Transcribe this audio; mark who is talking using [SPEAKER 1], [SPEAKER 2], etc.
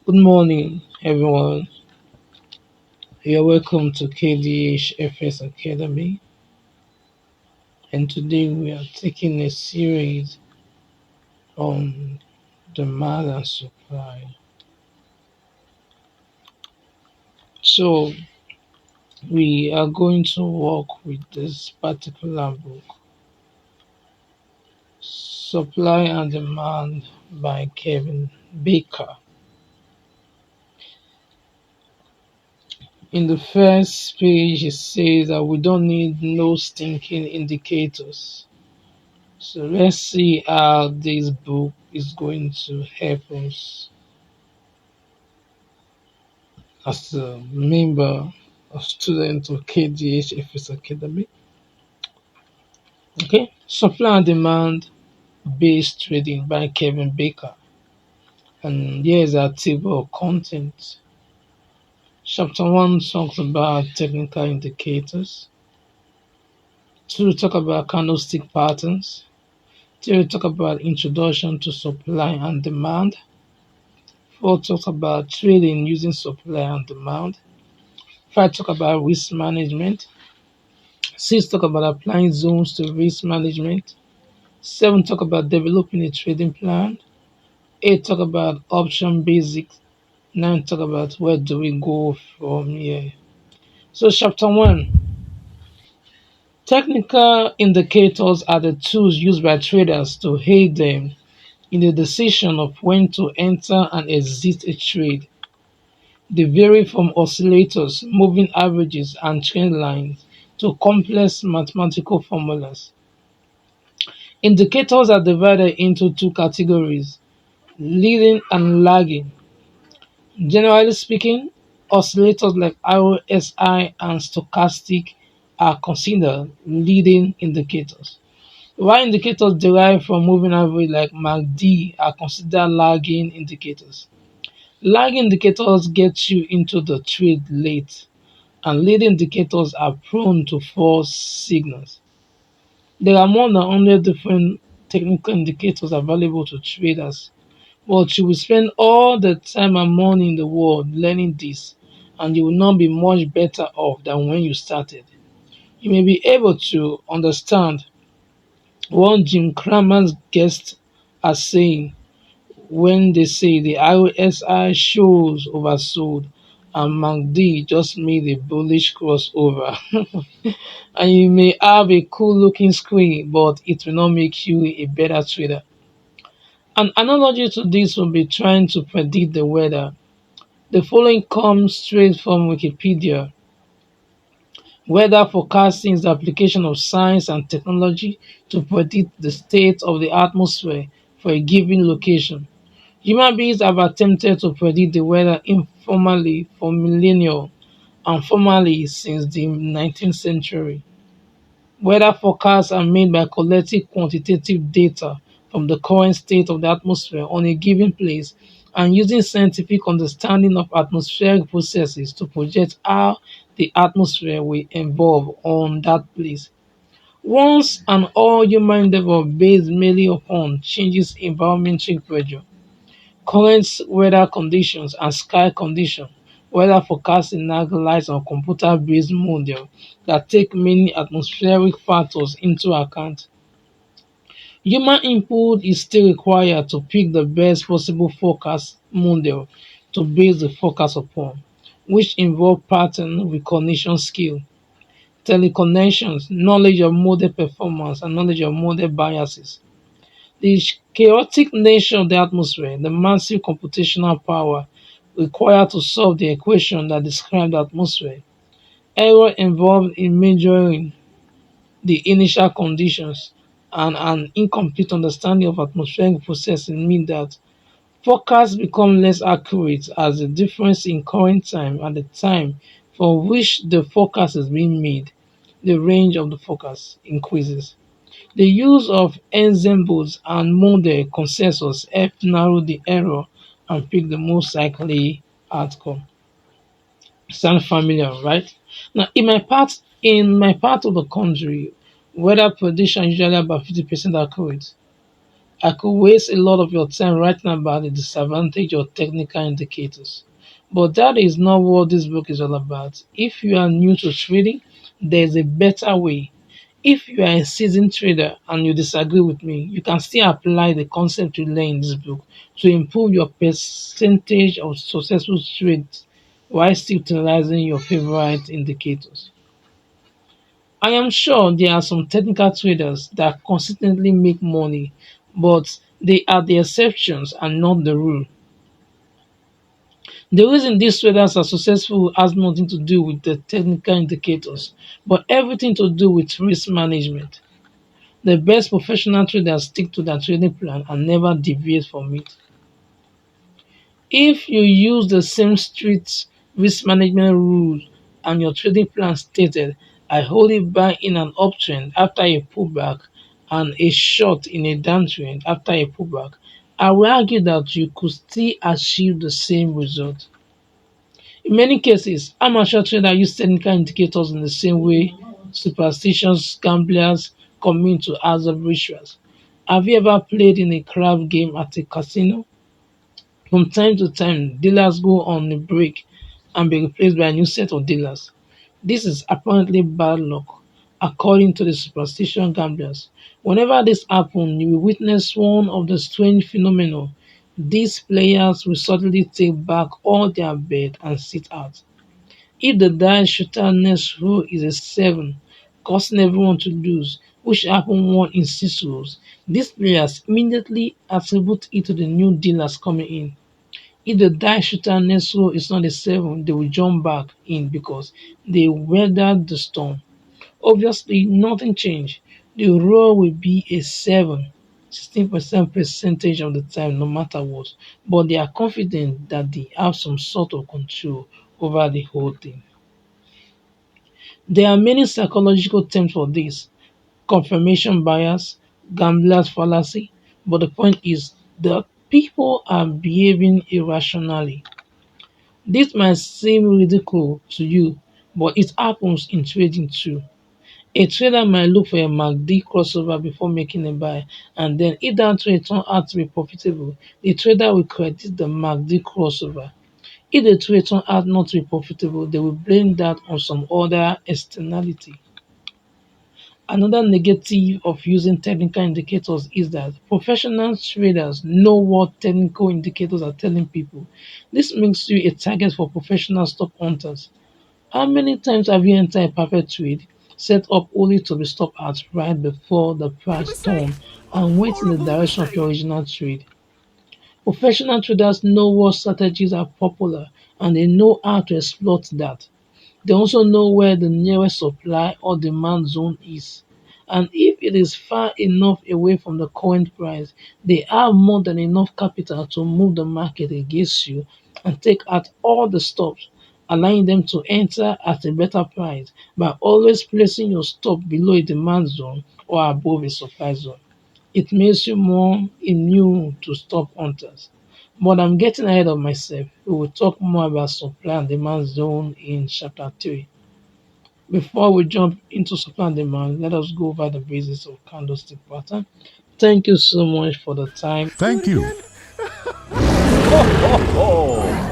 [SPEAKER 1] Good morning, everyone. You're welcome to KDHFS Academy, and today we are taking a series on demand and supply. So, we are going to work with this particular book, Supply and Demand by Kevin Baker. In the first page, it says that we don't need no stinking indicators. So let's see how this book is going to help us as a member of student of KDHFS Academy. Okay, supply and demand based trading by Kevin Baker. And here's our table of content. Chapter 1 talks about technical indicators. 2 talk about candlestick patterns. 3 talk about introduction to supply and demand. 4 talks about trading using supply and demand. 5 talk about risk management. 6 talk about applying zones to risk management. 7 talk about developing a trading plan. 8 talk about option basics. 9 talk about where do we go from here. So chapter 1. Technical indicators are the tools used by traders to aid them in the decision of when to enter and exit a trade. They vary from oscillators, moving averages, and trend lines to complex mathematical formulas. Indicators are divided into two categories: leading and lagging. Generally speaking, oscillators like RSI and stochastic are considered leading indicators, while indicators derived from moving average like MACD are considered lagging indicators. Lagging indicators get you into the trade late, and leading indicators are prone to false signals. There are more than 100 different technical indicators available to traders, but you will spend all the time and money in the world learning this, and you will not be much better off than when you started. You may be able to understand what Jim Cramer's guests are saying when they say the RSI shows oversold and MACD just made a bullish crossover. And you may have a cool looking screen, but it will not make you a better trader. An analogy to this would be trying to predict the weather. The following comes straight from Wikipedia. Weather forecasting is the application of science and technology to predict the state of the atmosphere for a given location. Human beings have attempted to predict the weather informally for millennia and formally since the 19th century. Weather forecasts are made by collecting quantitative data from the current state of the atmosphere on a given place and using scientific understanding of atmospheric processes to project how the atmosphere will evolve on that place. Once and all human endeavor based mainly upon changes in environmental pressure, current weather conditions and sky conditions. Weather forecasting now relies on computer-based models that take many atmospheric factors into account. Human input is still required to pick the best possible forecast model to base the forecast upon, which involve pattern recognition skill, teleconnections, knowledge of model performance, and knowledge of model biases. The chaotic nature of the atmosphere, the massive computational power required to solve the equation that describe the atmosphere, error involved in measuring the initial conditions, and an incomplete understanding of atmospheric processes mean that forecasts become less accurate as the difference in current time and the time for which the forecast is being made, the range of the forecast increases. The use of ensembles and model consensus help narrow the error and pick the most likely outcome. Sound familiar, right? Now, in my part of the country, weather prediction is usually about 50% accurate. I could waste a lot of your time writing about the disadvantage of technical indicators. But that is not what this book is all about. If you are new to trading, there's a better way. If you are a seasoned trader and you disagree with me, you can still apply the concept you learn in this book to improve your percentage of successful trades while still utilizing your favorite indicators. I am sure there are some technical traders that consistently make money, but they are the exceptions and not the rule. The reason these traders are successful has nothing to do with the technical indicators, but everything to do with risk management. The best professional traders stick to their trading plan and never deviate from it. If you use the same strict risk management rules and your trading plan stated, I only buy in an uptrend after a pullback and a short in a downtrend after a pullback, I will argue that you could still achieve the same result. In many cases, amateur traders use technical indicators in the same way superstitious gamblers commit to acts of rituals. Have you ever played in a crab game at a casino? From time to time, dealers go on a break and be replaced by a new set of dealers. This is apparently bad luck, according to the superstition gamblers. Whenever this happens, you will witness one of the strange phenomena. These players will suddenly take back all their bet and sit out. If the dice shooter next row is a 7, causing everyone to lose, which happened one in 6 rows, these players immediately attribute it to the new dealers coming in. If the die shooter next row is not a 7, they will jump back in because they weathered the storm. Obviously, nothing changed. The row will be a 7, 16% percentage of the time, no matter what. But they are confident that they have some sort of control over the whole thing. There are many psychological terms for this: confirmation bias, gambler's fallacy, but the point is that people are behaving irrationally. This might seem ridiculous to you, but it happens in trading too. A trader might look for a MACD crossover before making a buy, and then if that trade turns out to be profitable, the trader will credit the MACD crossover. If the trade turns out not to be profitable, they will blame that on some other externality. Another negative of using technical indicators is that professional traders know what technical indicators are telling people. This makes you a target for professional stop hunters. How many times have you entered a perfect trade, set up only to be stopped at right before the
[SPEAKER 2] He
[SPEAKER 1] price
[SPEAKER 2] was saying
[SPEAKER 1] turn and went in the
[SPEAKER 2] horrible
[SPEAKER 1] direction of your
[SPEAKER 2] mistake.
[SPEAKER 1] original trade? Professional traders know what strategies are popular and they know how to exploit that. They also know where the nearest supply or demand zone is. And if it is far enough away from the current price, they have more than enough capital to move the market against you and take out all the stops, allowing them to enter at a better price by always placing your stop below a demand zone or above a supply zone. It makes you more immune to stop hunters. But I'm getting ahead of myself. We will talk more about supply and demand zone in chapter 3. Before we jump into supply and demand, let us go over the basics of candlestick pattern. Thank you so much for the time.
[SPEAKER 2] Do it
[SPEAKER 3] Thank you.
[SPEAKER 2] again. Ho, ho, ho.